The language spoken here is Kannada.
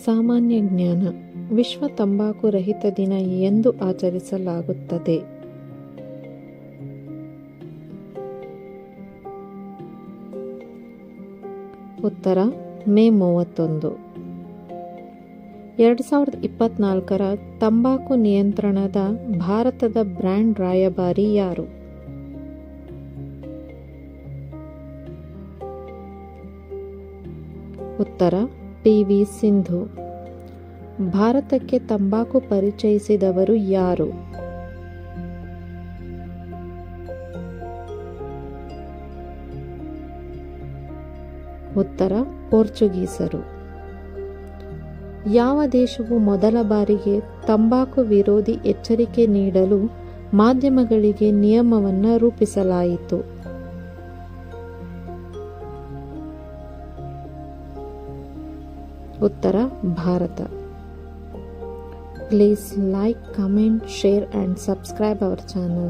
ಸಾಮಾನ್ಯ ಜ್ಞಾನ. ವಿಶ್ವ ತಂಬಾಕು ರಹಿತ ದಿನ ಎಂದು ಆಚರಿಸಲಾಗುತ್ತದೆ? ಉತ್ತರ ಮೇ 31. 2024ರ ತಂಬಾಕು ನಿಯಂತ್ರಣದ ಭಾರತದ ಬ್ರ್ಯಾಂಡ್ ರಾಯಭಾರಿ ಯಾರು? ಉತ್ತರ PV ಸಿಂಧು. ಭಾರತಕ್ಕೆ ತಂಬಾಕು ಪರಿಚಯಿಸಿದವರು ಯಾರು? ಉತ್ತರ ಪೋರ್ಚುಗೀಸರು. ಯಾವ ದೇಶವು ಮೊದಲ ಬಾರಿಗೆ ತಂಬಾಕು ವಿರೋಧಿ ಎಚ್ಚರಿಕೆ ನೀಡಲು ಮಾಧ್ಯಮಗಳಿಗೆ ನಿಯಮವನ್ನು ರೂಪಿಸಲಾಯಿತು? ಉತ್ತರ Bharat. Please like, comment, share and subscribe our channel.